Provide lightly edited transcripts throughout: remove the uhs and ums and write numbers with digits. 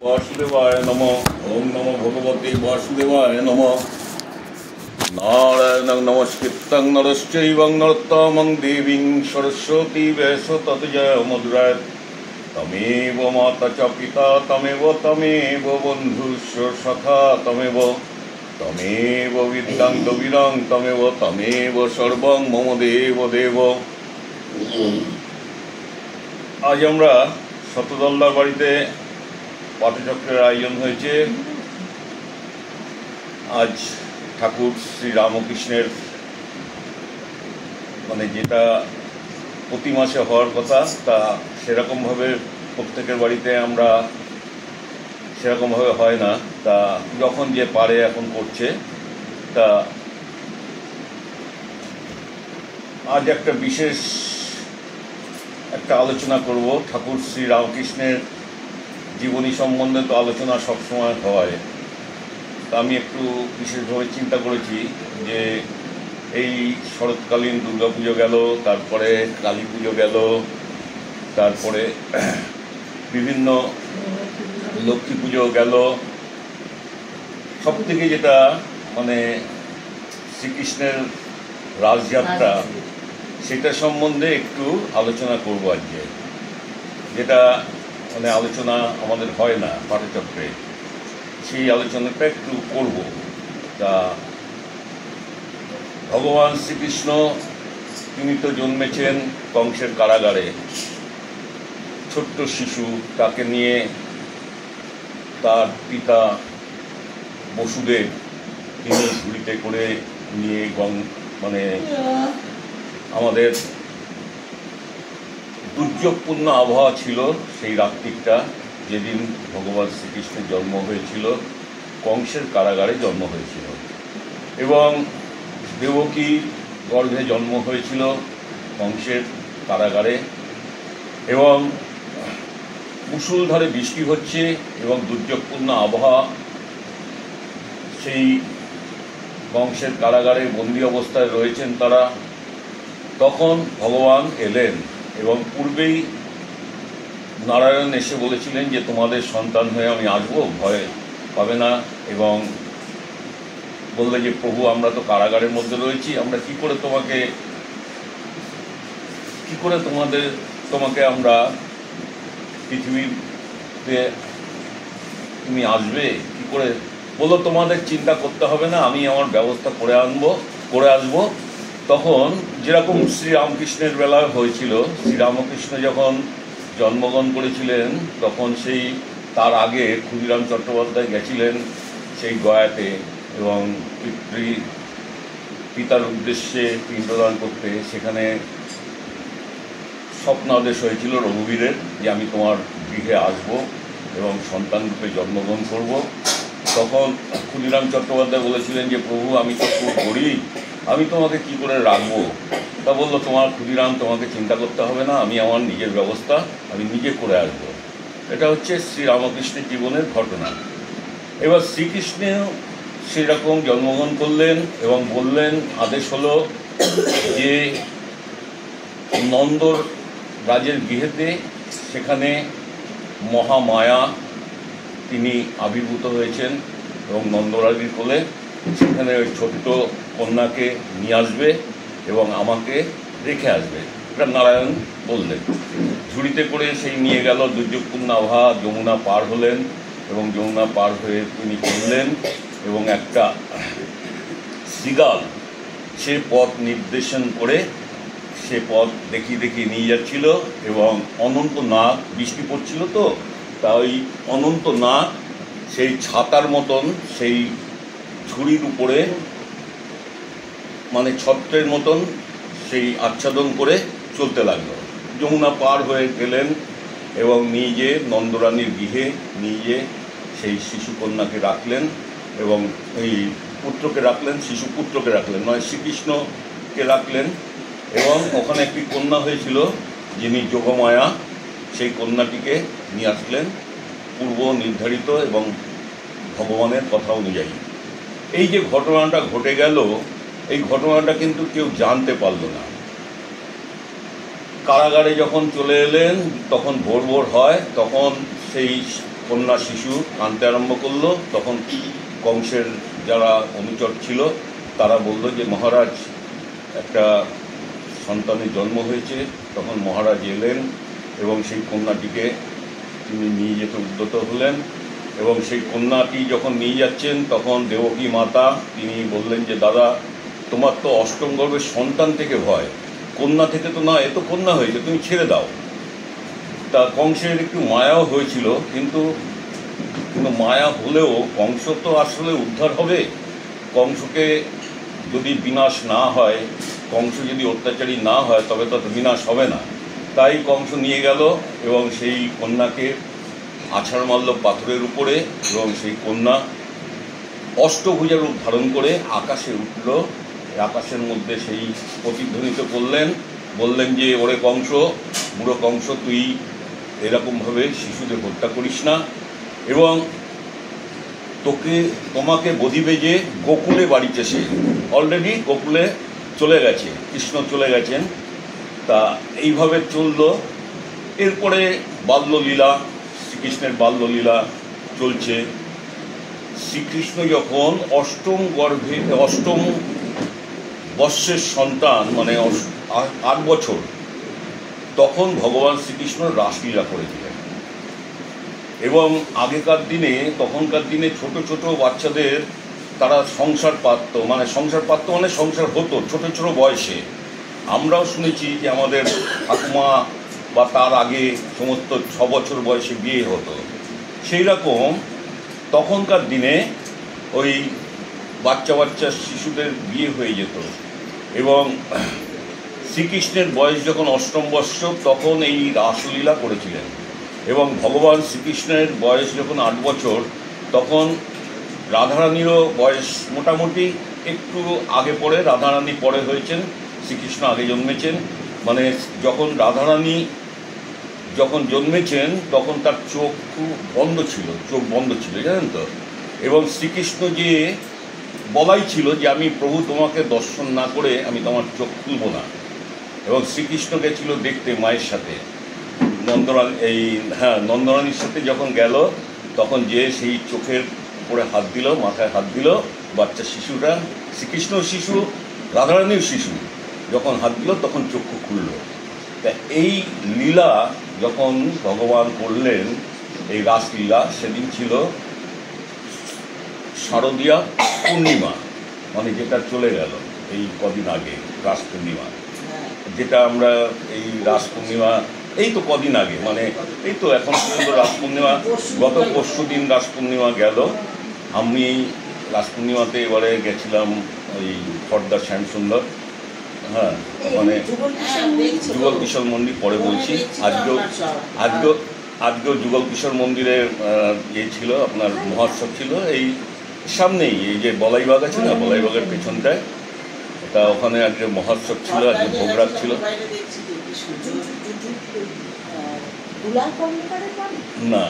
वासुदेवाय नमः। ओम नमो भगवते वासुदेवाय नमः। नारायणं नमस्कृतं नरश्चैव नरोत्तमं देवीं सरस्वती व्यासं ततो जयमुदीरयेत्। तमेव माता च पिता तमेव बन्धुश्च सखा तमेव विद्यां द्रविड़ं तमेव सर्वं मम देव। आज আমরা শতদলদার বাড়িতে পাঠচক্রের আয়োজন হয়েছে। আজ ঠাকুর শ্রী রামকৃষ্ণের যেটা প্রতি মাসে হওয়ার কথা তা সেরকমভাবে প্রত্যেকের বাড়িতে আমরা সেরকমভাবে হয় না, তা যখন যে পারে এখন করছে। তা আজ একটা বিশেষ আলোচনা করব। ঠাকুর শ্রী রামকৃষ্ণের জীবনী সম্বন্ধে তো আলোচনা সবসময় হয়, তা আমি একটু বিশেষভাবে চিন্তা করেছি যে এই শরৎকালীন দুর্গাপুজো গেল, তারপরে কালী পুজো গেল, তারপরে বিভিন্ন লক্ষ্মী পুজো গেল, সব থেকে যেটা শ্রীকৃষ্ণের রাজযাত্রা সেটা সম্বন্ধে একটু আলোচনা করব আজকে, যেটা আলোচনা আমাদের হয় না পাঠচক্রে, সেই আলোচনাটা একটু করব। তা ভগবান শ্রীকৃষ্ণ তিনি তো জন্মেছেন কংসের কারাগারে, ছোট্ট শিশু, তাকে নিয়ে তার পিতা বসুদেব তিনি ঝুড়িতে করে নিয়ে আমাদের দুর্যোগপূর্ণ আবহাওয়া ছিল সেই রাত্রিটা, যেদিন ভগবান শ্রীকৃষ্ণের জন্ম হয়েছিল, কংসের কারাগারে জন্ম হয়েছিল, এবং দেবকী গর্ভে জন্ম হয়েছিল কংসের কারাগারে, এবং মুষলধারে বৃষ্টি হচ্ছে এবং দুর্যোগপূর্ণ আবহাওয়া। সেই কংসের কারাগারে বন্দি অবস্থায় রয়েছেন তারা। তখন ভগবান এলেন এবং পূর্বেই নারায়ণ এসে বলেছিলেন যে তোমাদের সন্তান হয়ে আমি আসবো, ভয় পাবে না, এবং বললে যে প্রভু আমরা তো কারাগারের মধ্যে রয়েছি, আমরা কি করে তোমাকে আমরা পৃথিবীতে তুমি আসবে কি করে? বললো তোমাদের চিন্তা করতে হবে না, আমি আমার ব্যবস্থা করে আসবো। তখন যেরকম শ্রীরামকৃষ্ণের বেলায় হয়েছিল, শ্রীরামকৃষ্ণ যখন জন্মগ্রহণ করেছিলেন তখন সেই তার আগে ক্ষুদিরাম চট্টোপাধ্যায় গেছিলেন সেই গয়াতে এবং পিতার উদ্দেশ্যে পিণ্ডদান করতে। সেখানে স্বপ্নাদেশ হয়েছিল রঘুবীরের যে আমি তোমার গৃহে আসব এবং সন্তান রূপে জন্মগ্রহণ করব। তখন ক্ষুদিরাম চট্টোপাধ্যায় বলেছিলেন যে প্রভু আমি তো খুব গরিব, আমি তোমাকে কি করে রাখবো? তা বললো তোমার ক্ষুদিরাম তোমাকে চিন্তা করতে হবে না, আমি আমার নিজের ব্যবস্থা আমি নিজে করে আসবো। এটা হচ্ছে শ্রীরামকৃষ্ণের জীবনের ঘটনা। এবার শ্রীকৃষ্ণ সেরকম জন্মগ্রহণ করলেন এবং বললেন, আদেশ হলো যে নন্দর রাজের গৃহেতে সেখানে মহামায়া তিনি আবির্ভূত হয়েছেন এবং নন্দরাজের কোলে সেখানে ওই ছোট্ট কন্যাকে নিয়ে আসবে এবং আমাকে রেখে আসবে, এটা নারায়ণ বললেন। ঝুড়িতে করে সেই নিয়ে গেল, দুর্যোগপূর্ণ আবহাওয়া, যমুনা পার হলেন এবং যমুনা পার হয়ে তিনি চললেন এবং একটা শৃগাল সে পথ নির্দেশন করে সে পথ দেখিয়ে নিয়ে যাচ্ছিল, এবং অনন্ত নাগ, বৃষ্টি পড়ছিল তো, তা ওই অনন্ত নাগ সেই ছাতার মতন সেই ঝুড়ির উপরে ছত্রের মতন সেই আচ্ছাদন করে চলতে লাগলো। যমুনা পার হয়ে গেলেন এবং নিজে নন্দরানীর গৃহে নিজে সেই শিশুকন্যাকে রাখলেন এবং এই পুত্রকে রাখলেন, শিশুপুত্রকে রাখলেন, নয় শ্রীকৃষ্ণকে রাখলেন। এবং ওখানে একটি কন্যা হয়েছিল যিনি যোগমায়া, সেই কন্যাটিকে নিয়ে আসলেন পূর্ব নির্ধারিত এবং ভগবানের কথা অনুযায়ী। এই যে ঘটনাটা ঘটে গেল, এই ঘটনাটা কিন্তু কেউ জানতে পারল না। কারাগারে যখন চলে এলেন তখন ভোর হয়, তখন সেই কন্যা শিশু কাঁদতে আরম্ভ করলো। তখন কংসের যারা অনুচর ছিল তারা বলল যে মহারাজ, একটা সন্তানের জন্ম হয়েছে। তখন মহারাজ এলেন এবং সেই কন্যাটিকে তিনি নিয়ে যেতে উদ্যত হলেন। এবং সেই কন্যাটি যখন নিয়ে যাচ্ছেন তখন দেবকী মাতা তিনি বললেন যে দাদা, তোমার তো অষ্টম গর্ভের সন্তান থেকে ভয়, কন্যা থেকে তো না, এ তো কন্যা হয়েছে, তুমি ছেড়ে দাও। তা কংসের একটু মায়াও হয়েছিল, কিন্তু মায়া হলেও কংস তো আসলে উদ্ধার হবে। কংসকে যদি বিনাশ না হয়, কংস যদি অত্যাচারী না হয়, তবে তো বিনাশ হবে না। তাই কংস নিয়ে গেল এবং সেই কন্যাকে আছাড় মারল পাথরের উপরে, এবং সেই কন্যা অষ্টভুজা রূপ ধারণ করে আকাশে উঠল। আকাশের মধ্যে সেই প্রতিধ্বনিত করলেন, বললেন যে ওরে কংস, বুড়ো কংস, তুই এরকমভাবে শিশুদের হত্যা করিস না, এবং তোমাকে বধিবে যে গোকুলে বাড়িতে। সে অলরেডি গোকুলে চলে গেছে, কৃষ্ণ চলে গেছেন। তা এইভাবে চলল। এরপরে বাল্যলীলা, শ্রীকৃষ্ণের বাল্যলীলা চলছে। শ্রীকৃষ্ণ যখন অষ্টম বর্ষের সন্তান, মানে 8 বছর, তখন ভগবান শ্রীকৃষ্ণ রাসলীলা করেছিলেন। এবং তখনকার দিনে ছোট ছোট বাচ্চাদের তারা সংসার পাতত, মানে সংসার হতো ছোট ছোট বয়সে। আমরাও শুনেছি যে আমাদের ঠাকুমা বা তার আগে সমস্ত 6 বছর বয়সে বিয়ে হতো। সেই রকম তখনকার দিনে ওই বাচ্চা শিশুদের বিয়ে হয়ে যেত। এবং শ্রীকৃষ্ণের বয়স যখন 8ম বর্ষ, তখন এই রাসলীলা করেছিলেন। এবং ভগবান শ্রীকৃষ্ণের বয়স যখন 8 বছর, তখন রাধারানীরও বয়স মোটামুটি একটু আগে পরে, রাধারানী পরে হয়েছেন, শ্রীকৃষ্ণ আগে জন্মেছেন। মানে যখন রাধারানী জন্মেছেন তখন তার চোখ বন্ধ ছিল, জানেন তো। এবং শ্রীকৃষ্ণ যে বলাই ছিল যে আমি প্রভু তোমাকে দর্শন না করে আমি তোমার চোখ খুলব না। এবং শ্রীকৃষ্ণ গেছিল দেখতে মায়ের সাথে, নন্দরানীর সাথে যখন গেল, তখন যে সেই চোখের উপরে হাত দিল, মাথায় হাত দিল, বাচ্চা শিশুটা, শ্রীকৃষ্ণ শিশু, রাধারানীর শিশু, যখন হাত দিল তখন চক্ষু খুলল। তা এই লীলা যখন ভগবান করলেন, এই রাসলীলা, সেদিন ছিল শারদীয়া পূর্ণিমা, মানে যেটা চলে গেল এই কদিন আগে, রাস পূর্ণিমা, যেটা আমরা এই রাস পূর্ণিমা এই তো কদিন আগে, মানে এই তো এখন পর্যন্ত রাস পূর্ণিমা, গত পরশু দিন রাস পূর্ণিমা গেল। আমি এই রাস পূর্ণিমাতে এবারে গেছিলাম ওই খড়দা শ্যামসুন্দর, হ্যাঁ, মানে যুগল কিশোর মন্দির, পরে বলছি। আজকেও যুগল কিশোর মন্দিরের ছিল, আপনার মহোৎসব ছিল এই সামনেই, এই যে বলাইবাগ আছে না, বলাইবাগের পেছনটায়, তা ওখানে আজকে মহোৎসব ছিল, আজকে ভোগরাগ ছিল। না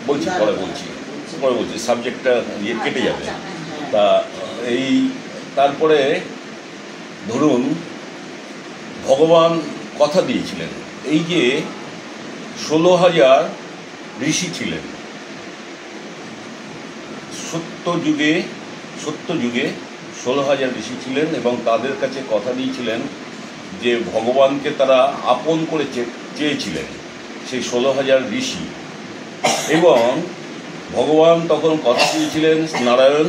বলছি, পরে বলছি, সাবজেক্টটা কেটে যাবে। তা এই তারপরে ধরুন ভগবান কথা দিয়েছিলেন, এই যে 16,000 ঋষি ছিলেন সত্য যুগে 16,000 ঋষি ছিলেন, এবং তাদের কাছে কথা দিয়েছিলেন যে ভগবানকে তারা আপন করে চেয়েছিলেন, সেই 16,000 ঋষি। এবং ভগবান তখন কথা দিয়েছিলেন নারায়ণ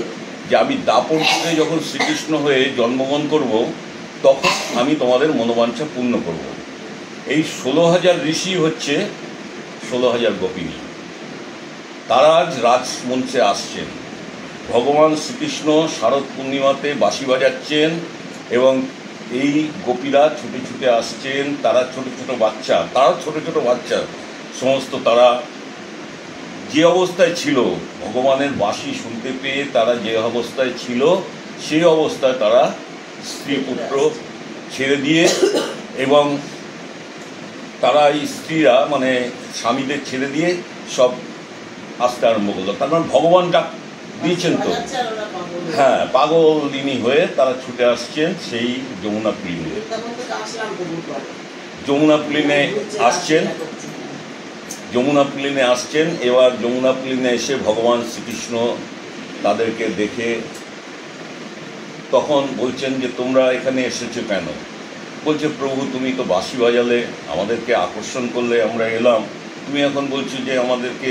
যে আমি দাপরপুরে যখন শ্রীকৃষ্ণ হয়ে জন্মগ্রহণ করব, তখন আমি তোমাদের মনোবাঞ্ছা পূর্ণ করব। এই 16,000 ঋষি হচ্ছে 16,000 গোপিনী। তারা আজ রাজমঞ্চে আসছেন। ভগবান শ্রীকৃষ্ণ শারদ পূর্ণিমাতে বাঁশি বাজাচ্ছেন, এবং এই গোপীরা ছুটে ছুটে আসছেন। তারা ছোট ছোট বাচ্চা সমস্ত, তারা যে অবস্থায় ছিল, ভগবানের বাঁশি শুনতে পেয়ে তারা যে অবস্থায় ছিল, সেই অবস্থায় তারা স্ত্রী পুত্র ছেড়ে দিয়ে, এবং তারা এই স্ত্রীরা মানে স্বামীদের ছেড়ে দিয়ে সব আসতে আরম্ভ করলো। তার মানে ভগবান ডাক দিয়েছেন তো, হ্যাঁ, পাগলিনী হয়ে তারা ছুটে আসছেন সেই যমুনা পুলিনে আসছেন। যমুনা প্লেনে আসছেন। এবার যমুনা প্লেনে এসে ভগবান শ্রীকৃষ্ণ তাদেরকে দেখে তখন বলছেন যে তোমরা এখানে এসেছো কেন? বলছে প্রভু তুমি তো বাঁশি বাজালে, আমাদেরকে আকর্ষণ করলে, আমরা এলাম, তুমি এখন বলছো যে আমাদেরকে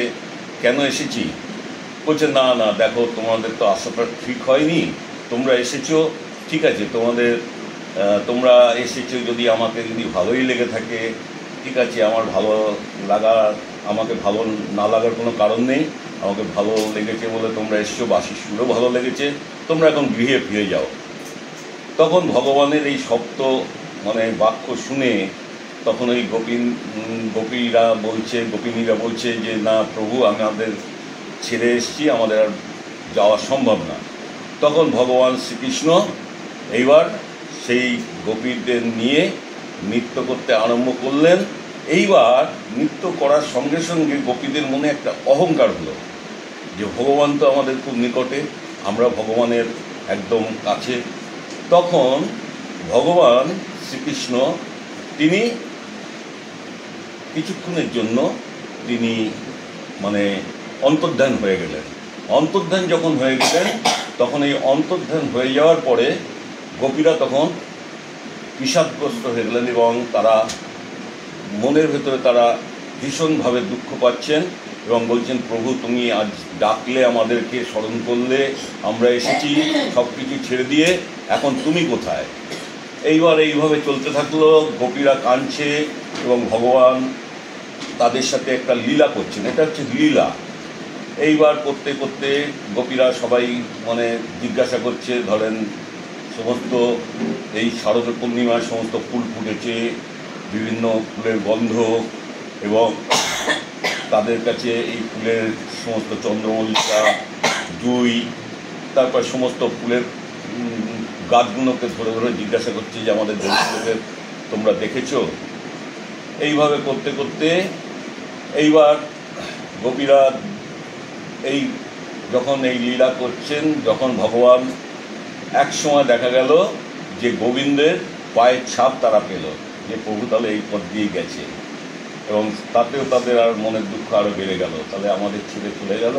কেন এসেছি? বলছে না না দেখো তোমাদের তো আসাটা ঠিক হয়নি, তোমরা এসেছো ঠিক আছে, তোমরা এসেছো যদি আমাকে যদি ভালোই লেগে থাকে ঠিক আছে, আমার ভালো লাগা, আমাকে ভালো না লাগার কোনো কারণ নেই, আমাকে ভালো লেগেছে বলে তোমরা এসছো, বাঁশির সুরও ভালো লেগেছে, তোমরা এখন গৃহে ফিরে যাও। তখন ভগবানের এই শব্দ বাক্য শুনে তখন ওই গোপিনীরা বলছে যে না প্রভু আমাদের ছেড়ে এসছি, আমাদের আর যাওয়া সম্ভব না। তখন ভগবান শ্রীকৃষ্ণ এইবার সেই গোপীদের নিয়ে নৃত্য করতে আরম্ভ করলেন। এইবার নৃত্য করার সঙ্গে সঙ্গে গোপীদের মনে একটা অহংকার হলো যে ভগবান তো আমাদের খুব নিকটে, আমরা ভগবানের একদম কাছে। তখন ভগবান শ্রীকৃষ্ণ তিনি কিছুক্ষণের জন্য তিনি অন্তর্ধান হয়ে গেলেন। অন্তর্ধান যখন হয়ে গেলেন তখন এই অন্তর্ধান হয়ে যাওয়ার পরে গোপীরা তখন বিষাদগ্রস্ত হয়ে গেলেন এবং তারা মনের ভেতরে তারা ভীষণভাবে দুঃখ পাচ্ছেন এবং বলছেন প্রভু তুমি আজ ডাকলে, আমাদেরকে স্মরণ করলে, আমরা এসেছি সব কিছু ছেড়ে দিয়ে, এখন তুমি কোথায়? এইবার এইভাবে চলতে থাকলো, গোপীরা কাঁদছে এবং ভগবান তাদের সাথে একটা লীলা করছেন, এটা হচ্ছে লীলা। এইবার করতে করতে গোপীরা সবাই জিজ্ঞাসা করছে, ধরেন সমস্ত এই শারদ পূর্ণিমার সমস্ত ফুল ফুটেছে, বিভিন্ন ফুলের গন্ধ, এবং তাদের কাছে এই ফুলের সমস্ত চন্দ্রমল্লিকা, জুই, তারপর সমস্ত ফুলের গাছগুলোকে ধরে ধরে জিজ্ঞাসা করছে যে আমাদের দেবীগুলোকে তোমরা দেখেছো? এইভাবে করতে করতে এইবার গোপীরা এই যখন এই লীলা করছেন, যখন ভগবান এক সময় দেখা গেল যে গোবিন্দের পায়ের ছাপ তারা পেল যে প্রভু তাহলে এই পথ দিয়ে গেছে, এবং তাতেও তাদের আর মনের দুঃখ আরও বেড়ে গেল, তাহলে আমাদের ছেড়ে চলে গেল।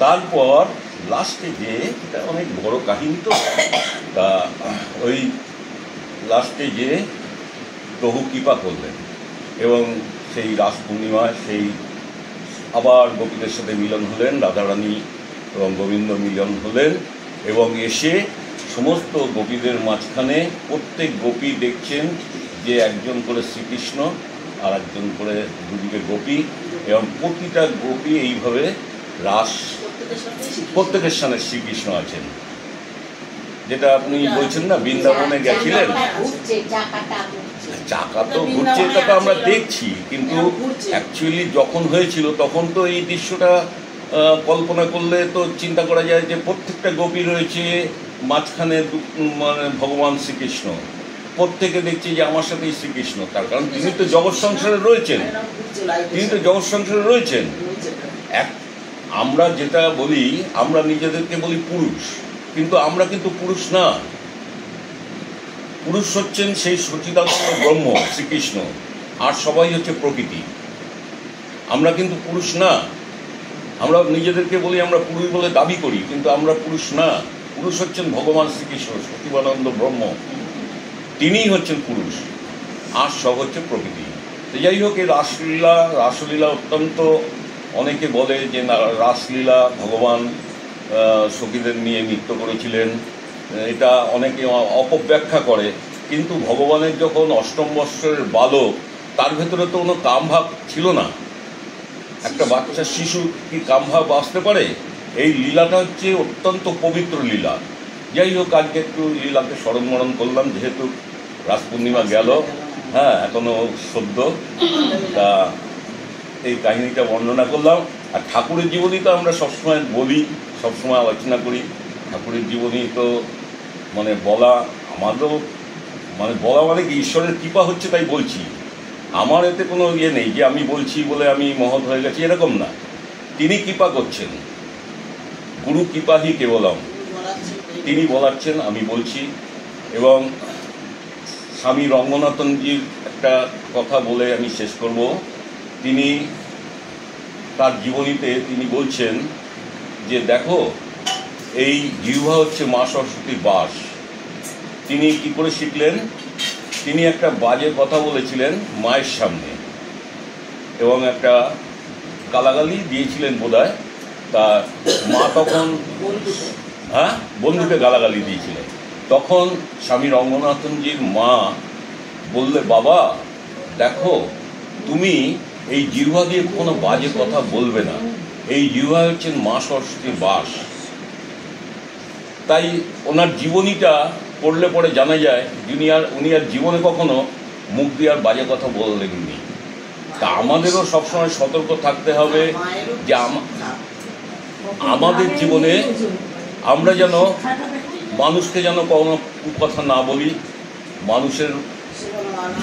তারপর লাস্টে যে এটা অনেক বড় কাহিনী, তো তা ওই লাস্টে যে প্রভু কৃপা করলেন এবং সেই রাস পূর্ণিমায় সেই আবার গোপীদের সাথে মিলন হলেন, রাধারানী এবং গোবিন্দ মিলন হলেন, এবং এসে সমস্ত গোপীদের মাঝখানে প্রত্যেক গোপী দেখছেন যে একজন করে শ্রীকৃষ্ণ আর একজন করে দুদিকে গোপী, এবং প্রতিটা গোপী এইভাবে রাস, প্রত্যেকের সামনে শ্রীকৃষ্ণ আছেন। যেটা আপনি বলছেন না বৃন্দাবনে গেছিলেন, চাকা তো ঘুরছে, এটা তো আমরা দেখছি, কিন্তু অ্যাকচুয়ালি যখন হয়েছিল তখন তো এই দৃশ্যটা কল্পনা করলে তো চিন্তা করা যায় যে প্রত্যেকটা গোপী রয়েছে মাঝখানে ভগবান শ্রীকৃষ্ণ, প্রত্যেকে দেখছি যে আমার সাথেই শ্রীকৃষ্ণ, তার কারণ তিনি তো জগৎ সংসারে রয়েছেন, আমরা যেটা বলি, আমরা নিজেদেরকে বলি পুরুষ, কিন্তু আমরা কিন্তু পুরুষ না। পুরুষ হচ্ছেন সেই সচ্চিদানন্দ ব্রহ্ম শ্রীকৃষ্ণ, আর সবাই হচ্ছে প্রকৃতি। আমরা কিন্তু পুরুষ না। আমরা নিজেদেরকে বলি আমরা পুরুষ বলে দাবি করি, কিন্তু আমরা পুরুষ না। পুরুষ হচ্ছেন ভগবান শ্রীকৃষ্ণ, সচ্চিদানন্দ ব্রহ্ম, তিনিই হচ্ছেন পুরুষ, আর সব হচ্ছে প্রকৃতি। তো যাই হোক, এই রাসলীলা অত্যন্ত, অনেকে বলে যে রাসলীলা ভগবান সখীদের নিয়ে নৃত্য করেছিলেন, এটা অনেকে অপব্যাখ্যা করে, কিন্তু ভগবানের যখন অষ্টম বৎসরের বালক, তার ভেতরে তো কোনো কামভাব ছিল না। একটা বাচ্চা শিশু কি কামভাব আসতে পারে? এই লীলাটা হচ্ছে অত্যন্ত পবিত্র লীলা। যাই হোক, আজকে একটু লীলাকে স্মরণ করলাম, যেহেতু রাস পূর্ণিমা গেল, হ্যাঁ এখনও সদ্য, তা এই কাহিনীটা বর্ণনা করলাম। আর ঠাকুরের জীবনী তো আমরা সবসময় বলি, সবসময় আলোচনা করি। ঠাকুরের জীবনী তো বলা, আমাদেরও বলা কি ঈশ্বরের কৃপা হচ্ছে তাই বলছি, আমার এতে কোনো ইয়ে নেই যে আমি বলছি বলে আমি মহৎ হয়ে গেছি, এরকম না। তিনি কৃপা করছেন, গুরু কৃপাহি কেবলম, তিনি বলাচ্ছেন, আমি বলছি। এবং স্বামী রঙ্গনাথনজির একটা কথা বলে আমি শেষ করব, তিনি তার জীবনীতে তিনি বলছেন যে দেখো, এই জিহ্বা হচ্ছে মা সরস্বতীর বাস। তিনি কি করে শিখলেন? তিনি একটা বাজে কথা বলেছিলেন মায়ের সামনে এবং একটা গালাগালি দিয়েছিলেন বোধহয়। তা মা তখন বন্ধুকে গালাগালি দিয়েছিলেন। তখন স্বামী রঙ্গনাথনজির মা বললে, বাবা দেখো, তুমি এই জিহ্বা দিয়ে কোনো বাজে কথা বলবে না, এই জিহ্বা হচ্ছেন মা সরস্বতীর বাস। তাই ওনার জীবনীটা পড়লে পরে জানা যায় উনি আর জীবনে কখনো মুখ দিয়ে আর বাজে কথা বললেননি। তা আমাদেরও সবসময় সতর্ক থাকতে হবে যে আমাদের জীবনে আমরা যেন মানুষকে যেন কোনো কথা না বলি। মানুষের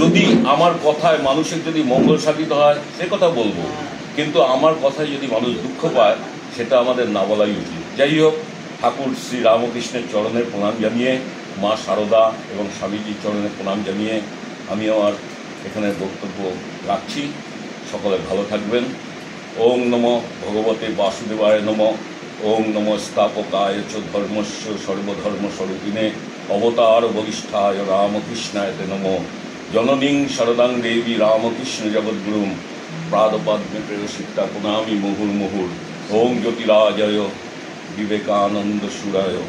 যদি আমার কথায় মানুষের যদি মঙ্গল সাধিত হয় সে কথা বলবো, কিন্তু আমার কথায় যদি মানুষ দুঃখ পায় সেটা আমাদের না বলাই উচিত। যাই হোক, ঠাকুর শ্রী রামকৃষ্ণের চরণে প্রণাম জানিয়ে, মা শারদা এবং স্বামীজির চরণে প্রণাম জানিয়ে আমি আমার এখানে বক্তব্য রাখছি। সকলে ভালো থাকবেন। ওং নমো ভগবতে বাসুদেবায় নমঃ। ওং নমো স্থাপকায় চ ধর্মস্য সর্বধর্মস্বরূপিণে অবতার বরিষ্ঠায় রামকৃষ্ণায় তে নমঃ। জননীং শরদাং দেবী রামকৃষ্ণ জগদ্গুরুম প্রাদপদ্মে প্রেয়সিতা প্রণামি মুহুর্মুহুর। ওং জ্যোতিরাজয় বিবেকানন্দ সুরায়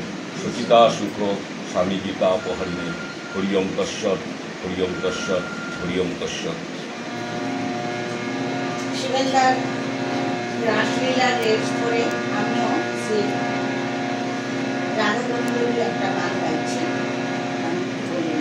সচিতা শুক্র স্বামীজি তাপহরিণে। হরি ওম তৎসৎ, হরি ওম তৎসৎ, হরি ওম তৎসৎ। শিবেন্দার রাসলীলা রেজ করে আমিও সেই রাধাবন্ধুর একটা গান গাইছি। আমি বলে